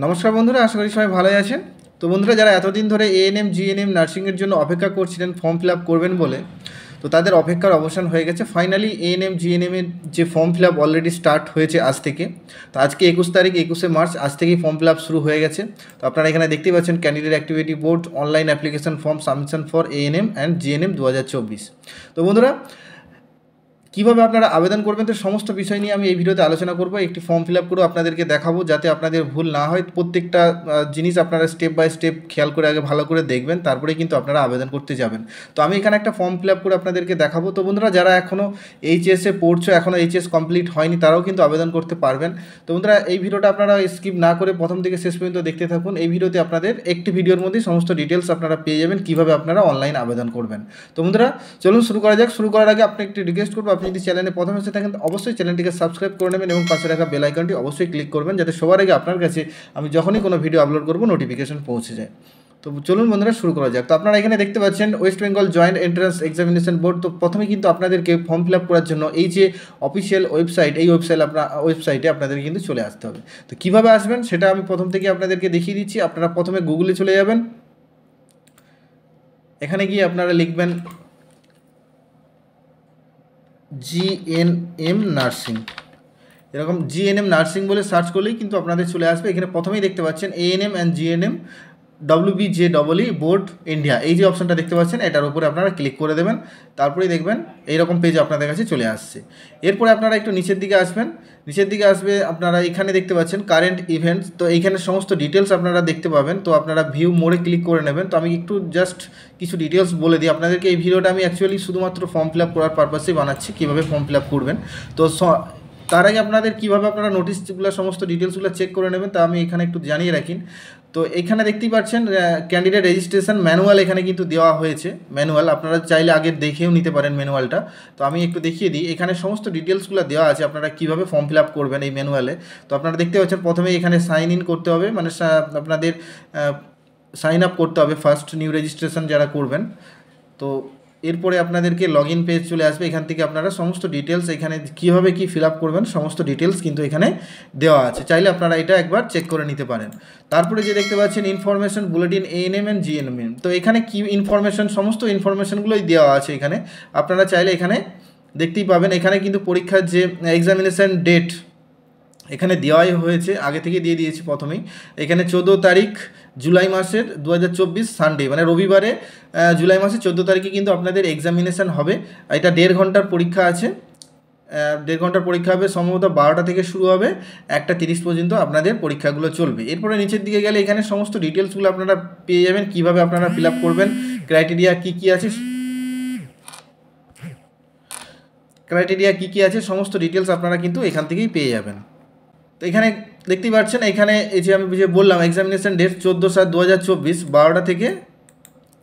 নমস্কার বন্ধুরা, আশা করি সবাই ভালোই আছেন। তো বন্ধুরা, যারা এতদিন ধরে এএনএম জিএনএম নার্সিংয়ের জন্য অপেক্ষা করছিলেন ফর্ম ফিল আপ করবেন বলে, তো তাদের অপেক্ষার অবসান হয়ে গেছে। ফাইনালি এএনএম জিএনএমের যে form fill up already start হয়েছে আজ থেকে। তো আজকে 21 তারিখ, 21শে মার্চ, আজ থেকেই ফর্ম ফিল আপ শুরু হয়ে গেছে। তো আপনারা এখানে দেখতেই পাচ্ছেন candidate activity board online application form submission for ANM and GNM 2024। তো বন্ধুরা, কীভাবে আপনারা আবেদন করবেন তো সমস্ত বিষয় নিয়ে আমি এই ভিডিওতে আলোচনা করব। একটি ফর্ম ফিল আপ করেও আপনাদেরকে দেখাবো, যাতে আপনাদের ভুল না হয়। প্রত্যেকটা জিনিস আপনারা স্টেপ বাই স্টেপ খেয়াল করে আগে ভালো করে দেখবেন, তারপরে কিন্তু আপনারা আবেদন করতে যাবেন। তো আমি এখানে একটা ফর্ম ফিল আপ করে আপনাদেরকে দেখাবো। তো বন্ধুরা, যারা এখনও এইচএসে পড়ছো, এখনও এইচএস কমপ্লিট হয়নি, তারাও কিন্তু আবেদন করতে পারবেন। তো বন্ধুরা, এই ভিডিওটা আপনারা স্কিপ না করে প্রথম থেকে শেষ পর্যন্ত দেখতে থাকুন। এই ভিডিওতে আপনাদের একটি ভিডিওর মধ্যেই সমস্ত ডিটেলস আপনারা পেয়ে যাবেন, কীভাবে আপনারা অনলাইন আবেদন করবেন। তো বন্ধুরা, চলুন শুরু করা যাক। শুরু করার আগে আপনি একটি রিকোয়েস্ট করবো, আপনি যদি চ্যানেলে প্রথমে এসে থাকেন অবশ্যই চ্যানেলটিকে সাবস্ক্রাইব করে নেবেন এবং পাশে রাখা বেল আইকনটি অবশ্যই ক্লিক করবেন, যাতে সবার আগে আপনার কাছে আমি যখনই কোনো ভিডিও আপলোড করব নোটিফিকেশন পৌঁছে যায়। তো চলুন বন্ধুরা, শুরু করা যাক। তো আপনারা এখানে দেখতে পাচ্ছেন West Bengal joint entrance examination board. তো প্রথমে কিন্তু আপনাদেরকে ফর্ম ফিল আপ করার জন্য এই যে অফিসিয়াল ওয়েবসাইট, এই ওয়েবসাইটে আপনাদের কিন্তু চলে আসতে হবে। তো কীভাবে আসবেন সেটা আমি প্রথম থেকে আপনাদেরকে দেখিয়ে দিচ্ছি। আপনারা প্রথমে গুগলে চলে যাবেন। এখানে গিয়ে আপনারা লিখবেন জিএনএম নার্সিং, এরকম জিএনএম নার্সিং বলে সার্চ করলেই কিন্তু আপনাদের চলে আসবে। এখানে প্রথমেই দেখতে পাচ্ছেন ANM and GNM WBJEE board India, এই যে অপশনটা দেখতে পাচ্ছেন, এটার উপরে আপনারা ক্লিক করে দেবেন। তারপরেই দেখবেন এইরকম পেজ আপনাদের কাছে চলে আসছে। এরপরে আপনারা একটু নিচের দিকে আসবেন। নিচের দিকে আসবে, আপনারা এখানে দেখতে পাচ্ছেন কারেন্ট ইভেন্টস। তো এইখানে সমস্ত ডিটেলস আপনারা দেখতে পাবেন। তো আপনারা ভিউ মোড়ে ক্লিক করে নেবেন। তো আমি একটু জাস্ট কিছু ডিটেলস বলে দিই আপনাদেরকে। এই ভিডিওটা আমি অ্যাকচুয়ালি শুধুমাত্র ফর্ম ফিল আপ করার পারপাসেই বানাচ্ছি, কীভাবে ফর্ম ফিল আপ করবেন। তো তার আগে আপনাদের কীভাবে আপনারা নোটিশগুলো সমস্ত ডিটেলসগুলো চেক করে নেবেন তা আমি এখানে একটু জানিয়ে রাখি। তো এখানে দেখতেই পাচ্ছেন ক্যান্ডিডেট রেজিস্ট্রেশন ম্যানুয়াল এখানে কিন্তু দেওয়া হয়েছে। ম্যানুয়াল আপনারা চাইলে আগে দেখেও নিতে পারেন ম্যানুয়ালটা। তো আমি একটু দেখিয়ে দিই, এখানে সমস্ত ডিটেলসগুলো দেওয়া আছে আপনারা কীভাবে ফর্ম ফিল আপ করবেন এই ম্যানুয়ালে। তো আপনারা দেখতে পাচ্ছেন প্রথমে এখানে সাইন ইন করতে হবে, মানে আপনাদের সাইন আপ করতে হবে ফার্স্ট, নিউ রেজিস্ট্রেশন যারা করবেন। তো এরপরে আপনাদেরকে লগ ইন পেজ চলে আসবে। এখান থেকে আপনারা সমস্ত ডিটেলস, এখানে কীভাবে কী ফিল আপ করবেন সমস্ত ডিটেলস কিন্তু এখানে দেওয়া আছে, চাইলে আপনারা এটা একবার চেক করে নিতে পারেন। তারপরে যে দেখতে পাচ্ছেন information bulletin ANM and GNM, তো এখানে কী ইনফরমেশন, সমস্ত ইনফরমেশনগুলোই দেওয়া আছে এখানে। আপনারা চাইলে এখানে দেখতেই পাবেন। এখানে কিন্তু পরীক্ষার যে এক্সামিনেশান ডেট এখানে দেওয়াই হয়েছে, আগে থেকে দিয়ে দিয়েছি প্রথমেই। এখানে 14 তারিখ জুলাই মাসের 2024 সানডে, মানে রবিবারে জুলাই মাসের 14 তারিখে কিন্তু আপনাদের এক্সামিনেশান হবে। এটা 1.5 ঘন্টার পরীক্ষা আছে। 1.5 ঘন্টার পরীক্ষা হবে, সম্ভবত 12টা থেকে শুরু হবে, 1টা 30 পর্যন্ত আপনাদের পরীক্ষাগুলো চলবে। এরপরে নিচের দিকে গেলে এখানে সমস্ত ডিটেলসগুলো আপনারা পেয়ে যাবেন, কীভাবে আপনারা ফিল আপ করবেন, ক্রাইটেরিয়া কী কী আছে, সমস্ত ডিটেলস আপনারা কিন্তু এখান থেকেই পেয়ে যাবেন। তো এখানে দেখতেই পাচ্ছেন, এখানে এই যে আমি যে বললাম এক্সামিনেশান ডেট 14/7/2024, 12টা থেকে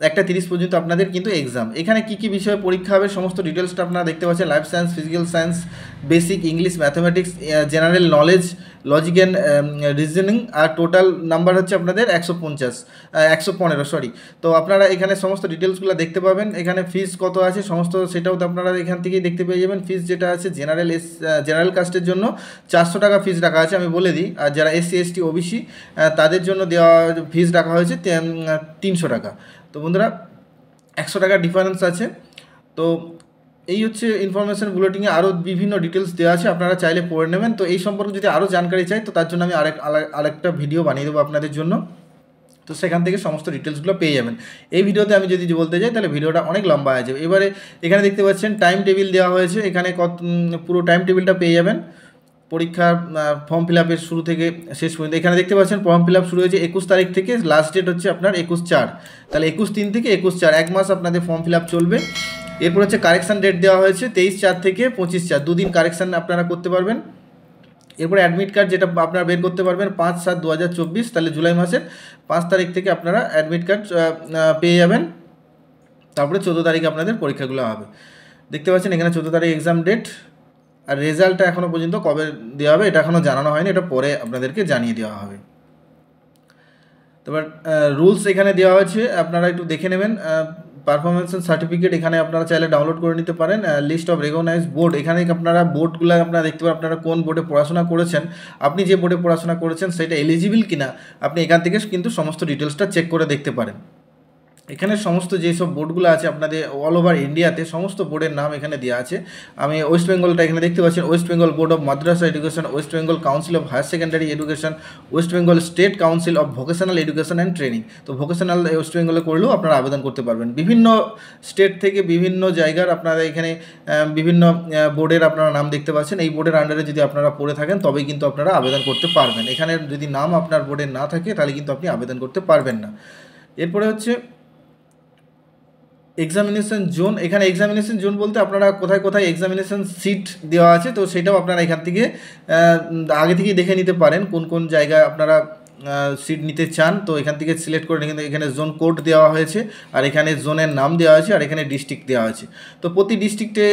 1টা 30 পর্যন্ত আপনাদের কিন্তু এক্সাম। এখানে কী কী বিষয়ে পরীক্ষা হবে সমস্ত ডিটেলসটা আপনারা দেখতে পাচ্ছেন। Life science, physical science, basic English, mathematics, general knowledge, logic and reasoning. আর টোটাল নাম্বার হচ্ছে আপনাদের 115 সরি। তো আপনারা এখানে সমস্ত ডিটেলসগুলো দেখতে পাবেন। এখানে ফিস কত আছে সমস্ত, সেটাও তো আপনারা এখান থেকেই দেখতে পেয়ে যাবেন। ফিস যেটা আছে জেনারেল কাস্টের জন্য 400 টাকা ফিস রাখা আছে, আমি বলে দিই। আর যারা SC ST OBC তাদের জন্য দেওয়া ফিস রাখা হয়েছে 300 টাকা। তো বন্ধুরা, 100 টাকার ডিফারেন্স আছে। তো এই হচ্ছে ইনফরমেশন বুলেটিনে আরও বিভিন্ন ডিটেলস দেওয়া আছে, আপনারা চাইলে পড়ে নেবেন। তো এই সম্পর্কে যদি আরও জানকারি চাই, তো তার জন্য আমি আরেকটা ভিডিও বানিয়ে দেবো আপনাদের জন্য। তো সেখান থেকে সমস্ত ডিটেলসগুলো পেয়ে যাবেন। এই ভিডিওতে আমি যদি বলতে যাই তাহলে ভিডিওটা অনেক লম্বা হয়ে যাবে। এবারে এখানে দেখতে পাচ্ছেন টাইম টেবিল দেওয়া হয়েছে, এখানে পুরো টাইম টেবিলটা পেয়ে যাবেন পরীক্ষার ফর্ম ফিল আপের শুরু থেকে শেষ পর্যন্ত। এখানে দেখতে পাচ্ছেন ফর্ম ফিল আপ শুরু হয়েছে 21 তারিখ থেকে, লাস্ট ডেট হচ্ছে আপনার 21/4, তাহলে 21/3 থেকে 21/4 এক মাস আপনাদের ফর্ম ফিল আপ চলবে। এরপর হচ্ছে কারেকশান ডেট দেওয়া হয়েছে 23/4 থেকে 25/4, 2 দিন কারেকশান আপনারা করতে পারবেন। এরপরে অ্যাডমিট কার্ড যেটা আপনারা বের করতে পারবেন 5/7/2024, তাহলে জুলাই মাসের 5 তারিখ থেকে আপনারা অ্যাডমিট কার্ড পেয়ে যাবেন। তারপরে 14 তারিখে আপনাদের পরীক্ষাগুলো হবে। দেখতে পাচ্ছেন এখানে 14 তারিখ এক্সাম ডেট। আর রেজাল্টটা এখনও পর্যন্ত কবে দেওয়া হবে এটা এখনও জানানো হয়নি, এটা পরে আপনাদেরকে জানিয়ে দেওয়া হবে। তারপর রুলস এখানে দেওয়া হয়েছে, আপনারা একটু দেখে নেবেন। পারফরমেন্স সার্টিফিকেট এখানে আপনারা চাইলে ডাউনলোড করে নিতে পারেন। লিস্ট অফ রেকগনাইজ বোর্ড, এখানে আপনারা বোর্ডগুলো আপনারা দেখতে পারেন, আপনারা কোন বোর্ডে পড়াশোনা করেছেন, আপনি যে বোর্ডে পড়াশোনা করেছেন সেটা এলিজিবল কিনা আপনি এখান থেকে কিন্তু সমস্ত ডিটেলসটা চেক করে দেখতে পারেন। এখানে সমস্ত যেসব বোর্ডগুলো আছে আপনাদের অল ওভার ইন্ডিয়াতে সমস্ত বোর্ডের নাম এখানে দেওয়া আছে। আমি ওয়েস্ট বেঙ্গলটা এখানে দেখতে পাচ্ছেন, West Bengal board of Madrasah education, West Bengal council of higher secondary education, West Bengal state council of vocational education and training. তো ভোকেশনাল ওয়েস্ট বেঙ্গলে করলেও আপনারা আবেদন করতে পারবেন। বিভিন্ন স্টেট থেকে বিভিন্ন জায়গার আপনারা এখানে বিভিন্ন বোর্ডের আপনারা নাম দেখতে পাচ্ছেন। এই বোর্ডের আন্ডারে যদি আপনারা পড়ে থাকেন তবেই কিন্তু আপনারা আবেদন করতে পারবেন। এখানে যদি নাম আপনার বোর্ডের না থাকে তাহলে কিন্তু আপনি আবেদন করতে পারবেন না। এরপরে হচ্ছে এক্সামিনেশন জোন। এখানে এক্সামিনেশন জোন বলতে আপনারা কোথায় কোথায় এক্সামিনেশন সিট দেওয়া আছে, তো সেটাও আপনারা এখান থেকে আগে থেকেই দেখে নিতে পারেন কোন কোন জায়গায় আপনারা সিট নিতে চান। তো এখান থেকে সিলেক্ট করে এখানে জোন কোড দেওয়া হয়েছে, আর এখানে জোনের নাম দেওয়া আছে, আর এখানে ডিস্ট্রিক্ট দেওয়া আছে। তো প্রতি ডিস্ট্রিক্টে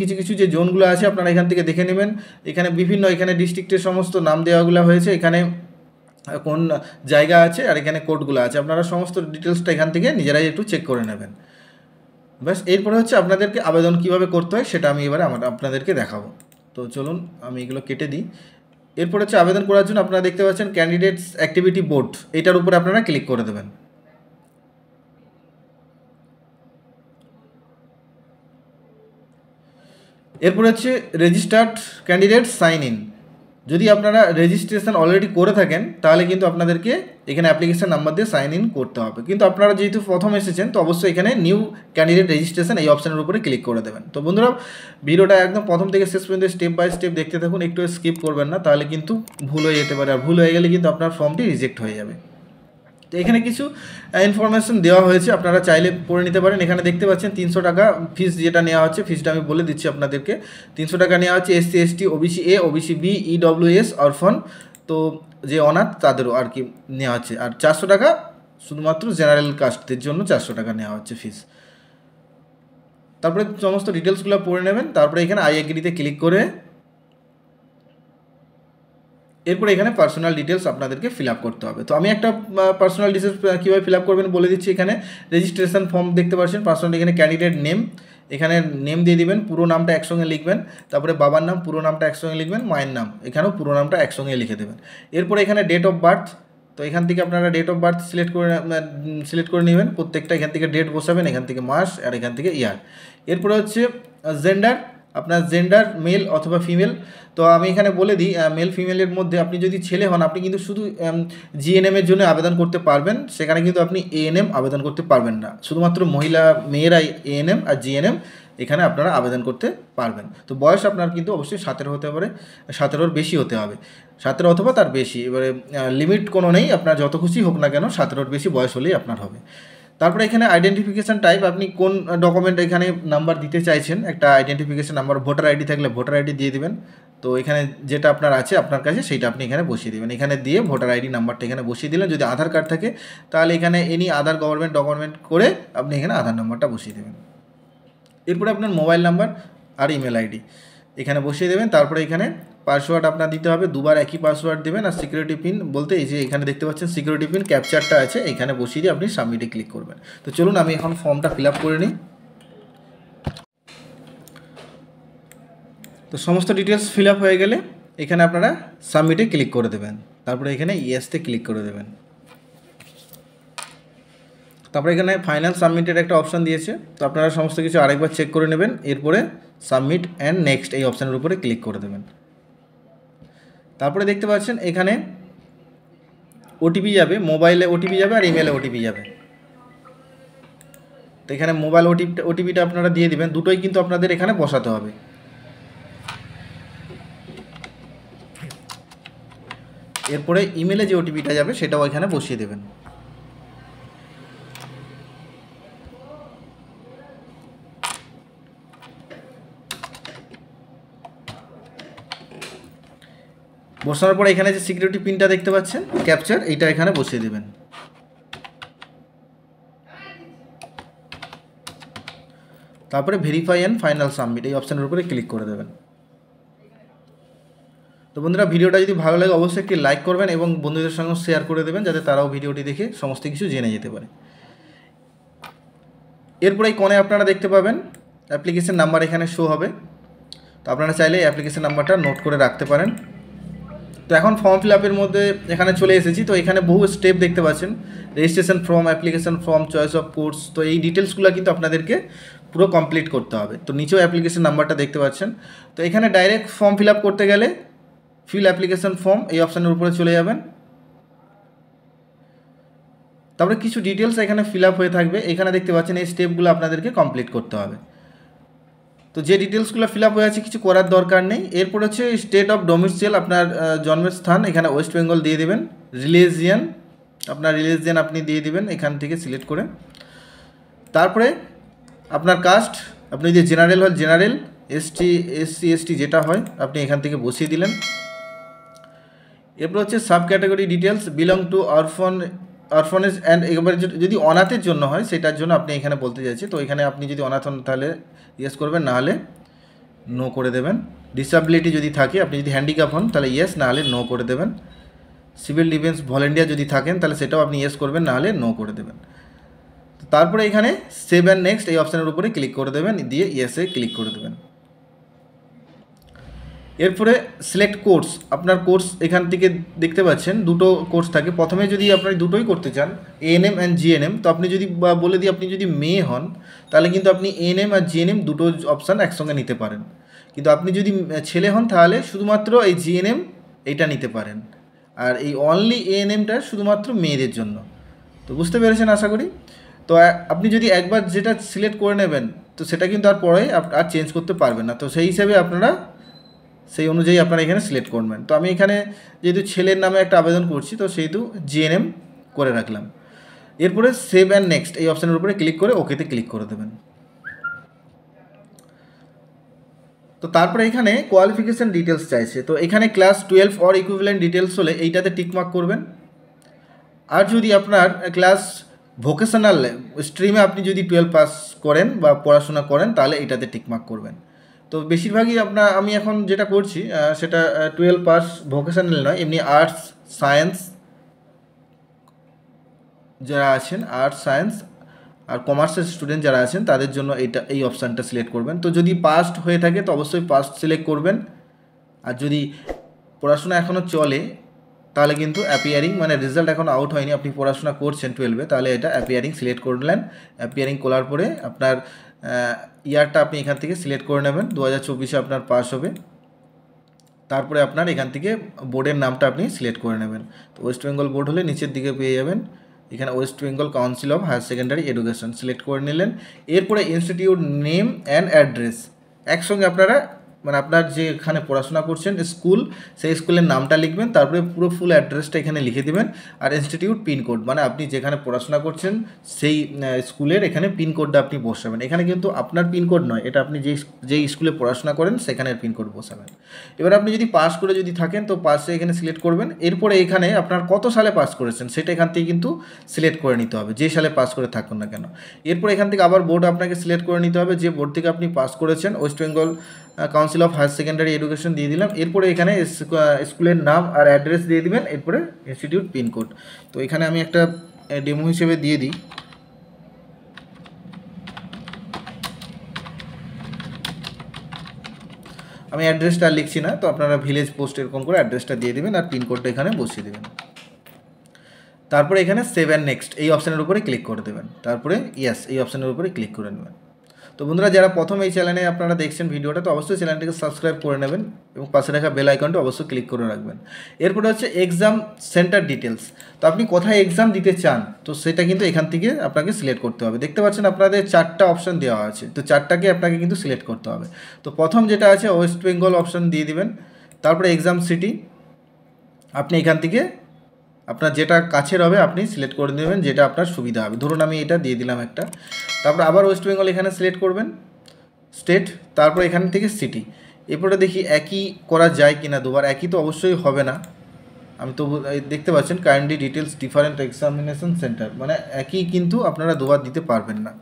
কিছু কিছু যে জোনগুলো আছে আপনারা এখান থেকে দেখে নেবেন। এখানে বিভিন্ন এখানে ডিস্ট্রিক্টের সমস্ত নাম দেওয়াগুলো হয়েছে, এখানে কোন জায়গা আছে, আর এখানে কোডগুলো আছে। আপনারা সমস্ত ডিটেলসটা এখান থেকে নিজেরাই একটু চেক করে নেবেন। ব্যাস, এরপরে হচ্ছে আপনাদেরকে আবেদন কিভাবে করতে হয় সেটা আমি এবারে আপনাদেরকে দেখাবো। তো চলুন আমি এগুলো কেটে দিই। এরপর হচ্ছে আবেদন করার জন্য আপনারা দেখতে পাচ্ছেন ক্যান্ডিডেটস অ্যাক্টিভিটি বোর্ড, এটার উপরে আপনারা ক্লিক করে দেবেন। এরপর হচ্ছে রেজিস্টার্ড ক্যান্ডিডেট সাইন ইন। যদি আপনারা রেজিস্ট্রেশন অলরেডি করে থাকেন তাহলে কিন্তু আপনাদেরকে এখানে অ্যাপ্লিকেশন নাম্বার দিয়ে সাইন ইন করতে হবে। কিন্তু আপনারা যেহেতু প্রথম এসেছেন তো অবশ্যই এখানে নিউ ক্যান্ডিডেট রেজিস্ট্রেশন এই অপশানের উপরে ক্লিক করে দেবেন। তো বন্ধুরা ভিডিওটা একদম প্রথম থেকে শেষ পর্যন্ত স্টেপ বাই স্টেপ দেখতে থাকুন, একটু স্কিপ করবেন না, তাহলে কিন্তু ভুল হয়ে যেতে পারে, আর ভুল হয়ে গেলে কিন্তু আপনার ফর্মটি রিজেক্ট হয়ে যাবে। তো এখানে কিছু ইনফরমেশন দেওয়া হয়েছে, আপনারা চাইলে পড়ে নিতে পারেন। এখানে দেখতে পাচ্ছেন 300 টাকা ফিস যেটা নেওয়া হচ্ছে, ফিসটা আমি বলে দিচ্ছি আপনাদেরকে। 300 টাকা নেওয়া হচ্ছে SC ST OBC A OBC B EWS অরফন, তো যে অনাথ তাদেরও আর কি নেওয়া হচ্ছে। আর 400 টাকা শুধুমাত্র জেনারেল কাস্টদের জন্য 400 টাকা নেওয়া হচ্ছে ফিস। তারপরে সমস্ত ডিটেলসগুলো পড়ে নেবেন, তারপরে এখানে আই এগ্রিতে ক্লিক করে এরপরে এখানে পার্সোনাল ডিটেলস আপনাদেরকে ফিল আপ করতে হবে। তো আমি একটা পার্সোনাল ডিটেলস কীভাবে ফিল আপ করবেন বলে দিচ্ছি। এখানে রেজিস্ট্রেশন ফর্ম দেখতে পাচ্ছেন, পার্সোনাল এখানে ক্যান্ডিডেট নেম, এখানে নেম দিয়ে দিবেন, পুরো নামটা একসঙ্গে লিখবেন, তারপরে বাবার নাম পুরো নামটা একসঙ্গে লিখবেন, মায়ের নাম এখানেও পুরো নামটা একসঙ্গে লিখে দেবেন। এরপরে এখানে ডেট অফ বার্থ, তো এখান থেকে আপনারা ডেট অফ বার্থ সিলেক্ট করে নেবেন, প্রত্যেকটা এখান থেকে ডেট বসাবেন, এখান থেকে মাস আর এখান থেকে ইয়ার। এরপরে হচ্ছে জেন্ডার, আপনার জেন্ডার মেল অথবা ফিমেল। তো আমি এখানে বলে দিই মেল ফিমেলের মধ্যে আপনি যদি ছেলে হন আপনি কিন্তু শুধু GNM এর জন্য আবেদন করতে পারবেন, সেখানে কিন্তু আপনি ANM আবেদন করতে পারবেন না। শুধুমাত্র মেয়েরাই ANM আর GNM এখানে আপনারা আবেদন করতে পারবেন। তো বয়স আপনার কিন্তু অবশ্যই 17 হতে পারে, 17-র বেশি হতে হবে, 17 অথবা তার বেশি। এবারে লিমিট কোনো নেই, আপনার যত খুশি হোক না কেন 17-র বেশি বয়স হলেই আপনার হবে। তারপরে এখানে আইডেন্টিফিকেশান টাইপ, আপনি কোন ডকুমেন্ট এখানে নাম্বার দিতে চাইছেন, একটা আইডেন্টিফিকেশান নাম্বার, ভোটার আইডি থাকলে ভোটার আইডি দিয়ে দিবেন। তো এখানে যেটা আপনার আছে আপনার কাছে সেইটা আপনি এখানে বসিয়ে দেবেন, এখানে দিয়ে ভোটার আইডি নাম্বারটা এখানে বসিয়ে দিলেন। যদি আধার কার্ড থাকে তাহলে এখানে এনি আধার গভর্নমেন্ট ডকুমেন্ট করে আপনি এখানে আধার নাম্বারটা বসিয়ে দেবেন। এরপরে আপনার মোবাইল নাম্বার আর ইমেল আইডি এখানে বসিয়ে দেবেন। তারপরে এখানে পাসওয়ার্ড আপনার দিতে হবে, দুবার একই পাসওয়ার্ড দেবেন। আর সিকিউরিটি পিন বলতে এই যে এখানে দেখতে পাচ্ছেন সিকিউরিটি পিন ক্যাপচারটা আছে, এখানে বসিয়ে দিয়ে আপনি সাবমিটে ক্লিক করবেন। তো চলুন আমি এখন ফর্মটা ফিল আপ করে নিই। তো সমস্ত ডিটেলস ফিল আপ হয়ে গেলে এখানে আপনারা সাবমিটে ক্লিক করে দেবেন, তারপরে এখানে ইয়েসতে ক্লিক করে দেবেন। তারপরে এখানে ফাইনাল সাবমিটের একটা অপশান দিয়েছে, তো আপনারা সমস্ত কিছু আরেকবার চেক করে নেবেন। এরপরে সাবমিট অ্যান্ড নেক্সট এই অপশানের উপরে ক্লিক করে দেবেন। তারপরে দেখতে পাচ্ছেন এখানে ওটিপি যাবে, মোবাইলে ওটিপি যাবে আর ইমেলে ওটিপি যাবে। তো এখানে মোবাইল ওটিপিটা আপনারা দিয়ে দিবেন, দুটোই কিন্তু আপনাদের এখানে বসাতে হবে। এরপরে ইমেলে যে ওটিপিটা যাবে সেটাও এখানে বসিয়ে দেবেন। বসানোর পরে এখানে যে সিকিউরিটি পিনটা দেখতে পাচ্ছেন ক্যাপচার, এইটা এখানে বসিয়ে দেবেন। তারপরে ভেরিফাই অ্যান্ড ফাইনাল সাবমিট এই অপশানের উপরে ক্লিক করে দেবেন। তো বন্ধুরা ভিডিওটা যদি ভালো লাগে অবশ্যই একটি লাইক করবেন এবং বন্ধুদের সঙ্গে শেয়ার করে দেবেন, যাতে তারাও ভিডিওটি দেখে সমস্ত কিছু জেনে যেতে পারে। এরপরে এই কোণে আপনারা দেখতে পাবেন অ্যাপ্লিকেশন নাম্বার এখানে শো হবে। তো আপনারা চাইলে এই অ্যাপ্লিকেশন নাম্বারটা নোট করে রাখতে পারেন। তো এখন ফর্ম ফিল আপের মধ্যে এখানে চলে এসেছি। তো এখানে বহু স্টেপ দেখতে পাচ্ছেন, registration form, application form, choice of course. তো এই ডিটেলসগুলো কিন্তু আপনাদেরকে পুরো কমপ্লিট করতে হবে। তো নিচেও অ্যাপ্লিকেশন নাম্বারটা দেখতে পাচ্ছেন। তো এখানে ডাইরেক্ট ফর্ম ফিল আপ করতে গেলে ফিল অ্যাপ্লিকেশন ফর্ম এই অপশানের উপরে চলে যাবেন। তারপরে কিছু ডিটেলস এখানে ফিল আপ হয়ে থাকবে। এখানে দেখতে পাচ্ছেন এই স্টেপগুলো আপনাদেরকে কমপ্লিট করতে হবে। তো যে ডিটেলসগুলো ফিল আপ হয়ে আছে কিছু করার দরকার নেই। এরপর হচ্ছে স্টেট অফ ডোমিসাইল, আপনার জন্মের স্থান এখানে ওয়েস্ট বেঙ্গল দিয়ে দেবেন। রিলিজিয়ান, আপনার রিলিজিয়ান আপনি দিয়ে দিবেন এখান থেকে সিলেক্ট করে। তারপরে আপনার কাস্ট, আপনি যদি জেনারেল হয় জেনারেল, এসটি এসসি এসটি যেটা হয় আপনি এখান থেকে বসিয়ে দিলেন। এরপর হচ্ছে sub category details, belong to orphanage and, এবারে যদি অনাথের জন্য হয় সেটার জন্য আপনি এখানে বলতে চাইছি। তো এখানে আপনি যদি অনাথ হন তাহলে ইয়েস করবেন, না হলে নো করে দেবেন। ডিসেবিলিটি যদি থাকে, আপনি যদি হ্যান্ডিক্যাপ হন তাহলে ইয়েস, না হলে নো করে দেবেন। সিভিল ডিফেন্স ভলেন্টিয়ার যদি থাকেন তাহলে সেটাও আপনি ইয়েস করবেন, না হলে নো করে দেবেন। তারপরে এখানে সেভ অ্যান্ড নেক্সট এই অপশানের উপরে ক্লিক করে দেবেন, দিয়ে ইয়েসে ক্লিক করে দেবেন। এরপরে সিলেক্ট কোর্স, আপনার কোর্স এখান থেকে দেখতে পাচ্ছেন দুটো কোর্স থাকে। প্রথমে যদি আপনি দুটোই করতে চান এএনএম অ্যান্ড জিএনএম, তো আপনি যদি বলে দিই আপনি যদি মেয়ে হন তাহলে কিন্তু আপনি এএনএম আর জিএনএম দুটো অপশান একসঙ্গে নিতে পারেন। কিন্তু আপনি যদি ছেলে হন তাহলে শুধুমাত্র এই জিএনএম এইটা নিতে পারেন, আর এই অনলি এএনএমটা শুধুমাত্র মেয়েদের জন্য। তো বুঝতে পেরেছেন আশা করি। তো আপনি যদি একবার যেটা সিলেক্ট করে নেবেন তো সেটা কিন্তু আর পরে আর চেঞ্জ করতে পারবেন না। তো সেই হিসাবে আপনারা সেই অনুযায়ী আপনারা এখানে সিলেক্ট করবেন। তো আমি এখানে যেহেতু ছেলের নামে একটা আবেদন করছি তো সেহেতু জিএনএম করে রাখলাম। এরপরে সেভ অ্যান্ড নেক্সট এই অপশানের উপরে ক্লিক করে ওকেতে ক্লিক করে দেবেন। তো তারপরে এখানে কোয়ালিফিকেশান ডিটেলস চাইছে। তো এখানে ক্লাস 12 অর ইকুইভ্যালেন্ট ডিটেলস হলে এইটাতে টিকমার্ক করবেন। আর যদি আপনার ক্লাস ভোকেশনাল স্ট্রিমে আপনি যদি 12 পাস করেন বা পড়াশোনা করেন তাহলে এইটাতে টিকমার্ক করবেন। তো বেশিরভাগই আমি এখন যেটা করছি সেটা 12 পাস ভোকেশনাল নয়, এমনি আর্টস সায়েন্স যারা আছেন, আর্টস সায়েন্স আর কমার্সের স্টুডেন্ট যারা আছেন তাদের জন্য এই অপশানটা সিলেক্ট করবেন। তো যদি পাস্ট হয়ে থাকে তো অবশ্যই পাস্ট সিলেক্ট করবেন। আর যদি পড়াশোনা এখনও চলে তাহলে কিন্তু অ্যাপিয়ারিং, মানে রেজাল্ট এখন আউট হয়নি, আপনি পড়াশোনা করছেন 12-এ, তাহলে এটা অ্যাপিয়ারিং সিলেক্ট করলেন। অ্যাপিয়ারিং করার পরে আপনার ইয়ারটা আপনি এখান থেকে সিলেক্ট করে নেবেন, 2024-এ আপনার পাস হবে। তারপরে আপনার এখান থেকে বোর্ডের নামটা আপনি সিলেক্ট করে নেবেন। তো ওয়েস্ট বেঙ্গল বোর্ড হলে নিচের দিকে পেয়ে যাবেন এখানে West Bengal council of higher secondary education select করে নিলেন। এরপরে ইনস্টিটিউট নেম অ্যান্ড অ্যাড্রেস একসঙ্গে আপনারা, মানে আপনার যেখানে পড়াশোনা করছেন স্কুল, সেই স্কুলের নামটা লিখবেন, তারপরে পুরো ফুল অ্যাড্রেসটা এখানে লিখে দেবেন। আর ইনস্টিটিউট পিনকোড, মানে আপনি যেখানে পড়াশোনা করছেন সেই স্কুলের এখানে পিনকোডটা আপনি বসাবেন। এখানে কিন্তু আপনার পিনকোড নয়, এটা আপনি যেই স্কুলে পড়াশোনা করেন সেখানের পিনকোড বসাবেন। এবার আপনি যদি পাস করে যদি থাকেন তো পাসে এখানে সিলেক্ট করবেন। এরপরে এখানে আপনার কত সালে পাস করেছেন সেটা এখান থেকে কিন্তু সিলেক্ট করে নিতে হবে, যে সালে পাস করে থাকুন না কেন। এরপর এখান থেকে আবার বোর্ড আপনাকে সিলেক্ট করে নিতে হবে, যে বোর্ড থেকে আপনি পাস করেছেন। West Bengal council of higher secondary education দিয়ে দিলাম। এরপরে এখানে স্কুলের নাম আর অ্যাড্রেস দিয়ে দিবেন, এরপরে ইনস্টিটিউট পিনকোড। তো এখানে আমি একটা ডেমো হিসেবে দিয়ে দিই। আমি অ্যাড্রেসটা লিখছি না, তো আপনারা ভিলেজ পোস্ট এরকম করে অ্যাড্রেসটা দিয়ে দেবেন আর পিনকোডটা এখানে বসিয়ে দেবেন। তারপরে এখানে সেভ অ্যান্ড নেক্সট এই অপশানের উপরে ক্লিক করে দেবেন, তারপরে ইয়েস এই অপশানের উপরে ক্লিক করে নেবেন। তো বন্ধুরা, যারা প্রথম এই চ্যানেলে আপনারা দেখছেন ভিডিওটা, তো অবশ্যই চ্যানেলটিকে সাবস্ক্রাইব করে নেবেন এবং পাশে রাখা বেল আইকনটা অবশ্যই ক্লিক করে রাখবেন। এরপরে হচ্ছে এক্সাম সেন্টার ডিটেলস। তো আপনি কোথায় এক্সাম দিতে চান তো সেটা কিন্তু এখান থেকে আপনাকে সিলেক্ট করতে হবে। দেখতে পাচ্ছেন আপনাদের 4টা অপশান দেওয়া আছে, তো 4টাকে আপনাকে কিন্তু সিলেক্ট করতে হবে। তো প্রথম যেটা আছে ওয়েস্ট বেঙ্গল অপশান দিয়ে দিবেন। তারপরে এক্সাম সিটি আপনি এখান থেকে আপনার যেটা কাছের হবে আপনি সিলেক্ট করে দেবেন, যেটা আপনার সুবিধা হবে। ধরুন আমি এটা দিয়ে দিলাম একটা। তারপর আবার ওয়েস্ট বেঙ্গল এখানে সিলেক্ট করবেন, স্টেট, তারপর এখান থেকে সিটি। এরপরে দেখি একই করা যায় কি না দুবার। একই তো অবশ্যই হবে না, আমি তো দেখতে পাচ্ছেন kindly details different examination centre, মানে একই কিন্তু আপনারা দুবার দিতে পারবেন না।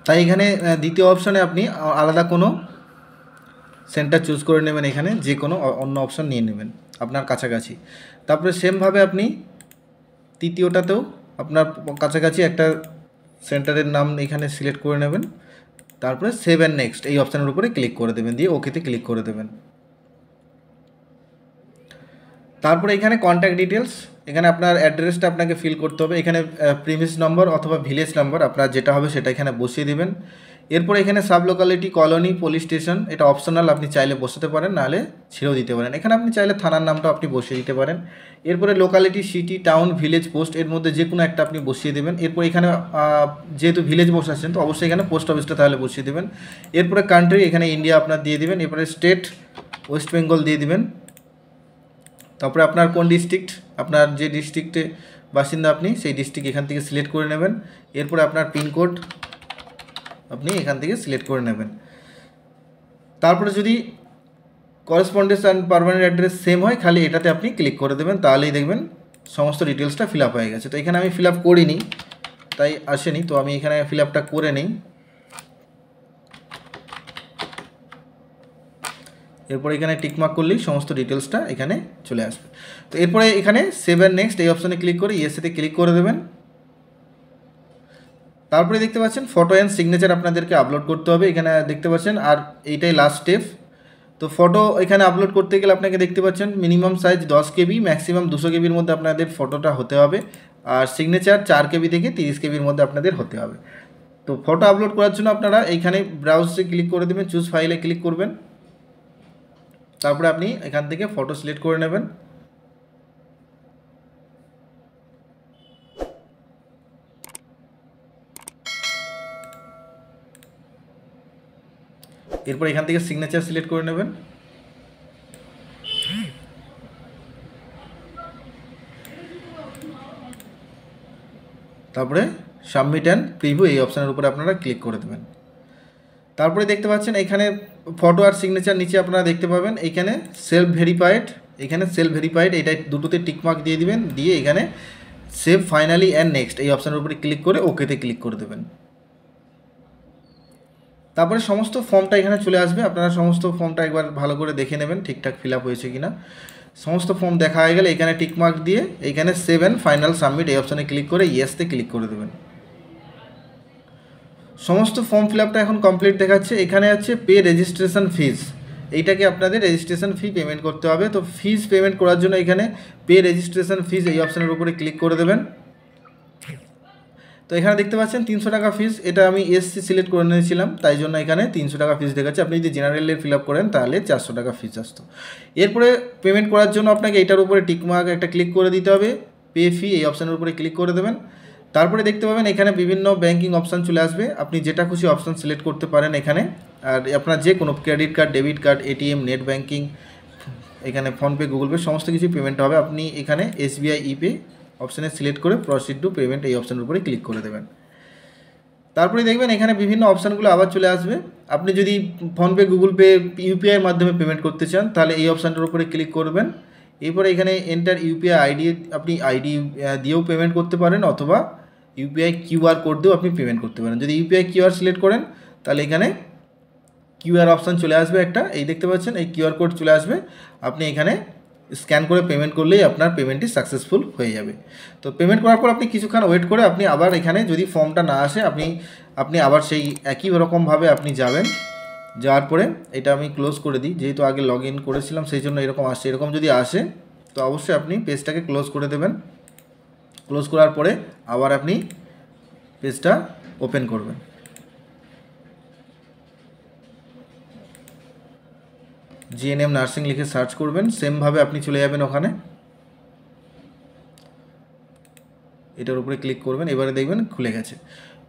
তাই এখানে দ্বিতীয় অপশানে আপনি আলাদা কোনো সেন্টার চুজ করে নেবেন, এখানে যে কোনো অন্য অপশান নিয়ে নেবেন আপনার কাছাকাছি। তারপরে সেমভাবে আপনি তৃতীয়টাতেও আপনার কাছাকাছি একটা সেন্টারের নাম এখানে সিলেক্ট করে নেবেন, তারপরে সেভ অ্যান্ড নেক্সট এই অপশানের উপরে ক্লিক করে দেবেন, দিয়ে ওকেতে ক্লিক করে দেবেন। তারপরে এখানে কন্ট্যাক্ট ডিটেলস, এখানে আপনার অ্যাড্রেসটা আপনাকে ফিল করতে হবে, এখানে প্রিমিস নম্বর অথবা ভিলেজ নাম্বার আপনার যেটা হবে সেটা এখানে বসিয়ে দেবেন। এরপরে এখানে sub locality, colony, police station এটা অপশনাল, আপনি চাইলে বসাতে পারেন, নাহলে ছেড়েও দিতে পারেন। এখানে আপনি চাইলে থানার নামটা আপনি বসিয়ে দিতে পারেন। এরপরে locality, city, town, village, post এর মধ্যে যে কোনো একটা আপনি বসিয়ে দেবেন। এরপর এখানে যেহেতু ভিলেজ বসাচ্ছেন তো অবশ্যই এখানে পোস্ট অফিসটা তাহলে বসিয়ে দেবেন। এরপরে কান্ট্রি, এখানে ইন্ডিয়া আপনার দিয়ে দিবেন। এরপরে স্টেট ওয়েস্ট বেঙ্গল দিয়ে দিবেন। তারপরে আপনার কোন ডিস্ট্রিক্ট, আপনার যে ডিস্ট্রিক্টে বাসিন্দা আপনি সেই ডিস্ট্রিক্ট এখান থেকে সিলেক্ট করে নেবেন। এরপরে আপনার পিনকোড আপনি এখান থেকে সিলেক্ট করে নেবেন। তারপরে যদি correspondence and permanent address same হয় খালি এটাতে আপনি ক্লিক করে দেবেন, তাহলেই দেখবেন সমস্ত ডিটেলসটা ফিল আপ হয়ে গেছে। তো এখানে আমি ফিল আপ করিনি তাই আসেনি, তো আমি এখানে ফিল আপটা করে নিই। এরপরে এখানে টিকমার্ক করলেই সমস্ত ডিটেলসটা এখানে চলে আসবে। তো এরপরে এখানে সেভ অ্যান্ড নেক্সট এই অপশানে ক্লিক করে ইয়েসেতে ক্লিক করে দেবেন। তারপরে দেখতে পাচ্ছেন ফটো অ্যান্ড সিগনেচার আপনাদেরকে আপলোড করতে হবে, এখানে দেখতে পাচ্ছেন, আর এইটাই লাস্ট স্টেপ। তো ফটো এখানে আপলোড করতে গেলে আপনাকে দেখতে পাচ্ছেন মিনিমাম সাইজ 10 KB, ম্যাক্সিমাম 200 KBর মধ্যে আপনাদের ফটোটা হতে হবে, আর সিগনেচার 4 KB থেকে 30 KBর মধ্যে আপনাদের হতে হবে। তো ফটো আপলোড করার জন্য আপনারা এইখানে ব্রাউজে ক্লিক করে দেবেন, চুজ ফাইলে ক্লিক করবেন, তারপরে আপনি এখান থেকে ফটো সিলেক্ট করে নেবেন। এরপর এখান থেকে সিগনেচার সিলেক্ট করে নেবেন। তারপরে সাবমিট অ্যান্ড প্রিভিউ এই অপশানের উপরে আপনারা ক্লিক করে দেবেন। তারপরে দেখতে পাচ্ছেন এখানে ফটো আর সিগনেচার নিচে আপনারা দেখতে পাবেন এইখানে সেলফ ভেরিফাইড, এখানে সেলফ ভেরিফাইড এটা দুটোতে টিকমার্ক দিয়ে দিবেন, দিয়ে এখানে সেভ ফাইনালি অ্যান্ড নেক্সট এই অপশানের উপরে ক্লিক করে ওকেতে ক্লিক করে দেবেন। তারপরে সমস্ত ফর্মটা এখানে চলে আসবে, আপনারা সমস্ত ফর্মটা একবার ভালো করে দেখে নেবেন ঠিকঠাক ফিল আপ হয়েছে কিনা। সমস্ত ফর্ম দেখা হয়ে গেলে এখানে টিকমার্ক দিয়ে এইখানে সেভ অ্যান্ড ফাইনাল সাবমিট এই অপশানে ক্লিক করে ইয়েসতে ক্লিক করে দেবেন। সমস্ত ফর্ম ফিল আপটা এখন কমপ্লিট দেখাচ্ছে। এখানে আছে পে রেজিস্ট্রেশন ফিজ, এইটাকে আপনাদের রেজিস্ট্রেশন ফি পেমেন্ট করতে হবে। তো ফিজ পেমেন্ট করার জন্য এখানে পে রেজিস্ট্রেশন ফিজ এই অপশানের উপরে ক্লিক করে দেবেন। তো এখানে দেখতে পাচ্ছেন 300 টাকা ফিজ, এটা আমি এসসি সিলেক্ট করে নিয়েছিলাম তাই জন্য এখানে 300 টাকা ফিজ দেখাচ্ছে। আপনি যদি জেনারেলের ফিল আপ করেন তাহলে 400 টাকা ফিজ আসতো। এরপরে পেমেন্ট করার জন্য আপনাকে এইটার উপরে টিকমার্ক একটা ক্লিক করে দিতে হবে, পে ফি এই অপশানের উপরে ক্লিক করে দেবেন। তারপরে দেখতে পাবেন এখানে বিভিন্ন ব্যাঙ্কিং অপশান চলে আসবে, আপনি যেটা খুশি অপশান সিলেক্ট করতে পারেন এখানে। আর আপনার যে কোনো credit card, debit card, ATM, net banking, এখানে ফোনপে, গুগল পে সমস্ত কিছু পেমেন্ট হবে। আপনি এখানে SBI ইপে অপশানে সিলেক্ট করে প্রসিড টু পেমেন্ট এই অপশানের উপরে ক্লিক করে দেবেন। তারপরে দেখবেন এখানে বিভিন্ন অপশানগুলো আবার চলে আসবে। আপনি যদি ফোনপে, গুগল পে, ইউপিআইয়ের মাধ্যমে পেমেন্ট করতে চান তাহলে এই অপশানটার উপরে ক্লিক করবেন। এরপরে এখানে এন্টার ইউপিআই আইডি, আপনি আইডি দিয়েও পেমেন্ট করতে পারেন অথবা ইউপিআই QR কোড দিয়েও আপনি পেমেন্ট করতে পারেন। যদি ইউপিআই QR সিলেক্ট করেন তাহলে এখানে QR অপশান চলে আসবে একটা, এই দেখতে পাচ্ছেন এই QR কোড চলে আসবে, আপনি এখানে স্ক্যান করে পেমেন্ট করলেই আপনার পেমেন্টটি সাকসেসফুল হয়ে যাবে। তো পেমেন্ট করার পর আপনি কিছুক্ষণ ওয়েট করে আপনি আবার এখানে যদি ফর্মটা না আসে আপনি আবার সেই একই রকমভাবে আপনি যাবেন, যাওয়ার পরে এটা আমি ক্লোজ করে দিই, যেহেতু আগে লগ ইন করেছিলাম সেই জন্য এরকম আসছে। এরকম যদি আসে তো অবশ্যই আপনি পেজটাকে ক্লোজ করে দেবেন। ক্লোজ করার পরে আবার আপনি পেজটা ওপেন করবেন। GNM নার্সিং লিখে সার্চ করবেন, সেমভাবে আপনি চলে যাবেন ওখানে, এটার উপরে ক্লিক করবেন, এবারে দেখবেন খুলে গেছে।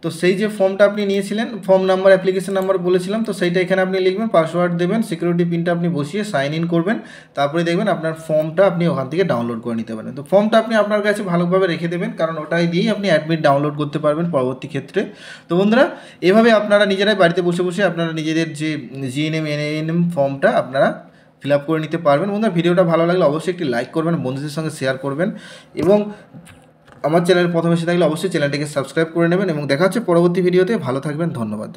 তো সেই যে ফর্মটা আপনি নিয়েছিলেন, ফর্ম নাম্বার, অ্যাপ্লিকেশন নাম্বার বলেছিলাম, তো সেইটা এখানে আপনি লিখবেন, পাসওয়ার্ড দেবেন, সিকিউরিটি পিনটা আপনি বসিয়ে সাইন ইন করবেন। তারপরে দেখবেন আপনার ফর্মটা আপনি ওখান থেকে ডাউনলোড করে নিতে পারেন। তো ফর্মটা আপনি আপনার কাছে ভালোভাবে রেখে দেবেন, কারণ ওটাই দিয়েই আপনি অ্যাডমিট ডাউনলোড করতে পারবেন পরবর্তী ক্ষেত্রে। তো বন্ধুরা, এভাবে আপনারা নিজেরাই বাড়িতে বসে বসে আপনারা নিজেদের যে GNM NANM ফর্মটা আপনারা ফিল আপ করে নিতে পারবেন। বন্ধুরা, ভিডিওটা ভালো লাগলে অবশ্যই একটি লাইক করবেন, বন্ধুদের সঙ্গে শেয়ার করবেন, এবং আমার চ্যানেল প্রথমে এসে থাকলে অবশ্যই চ্যানেলটিকে সাবস্ক্রাইব করে নেবেন। এবং দেখা হচ্ছে পরবর্তী ভিডিওতে। ভালো থাকবেন, ধন্যবাদ।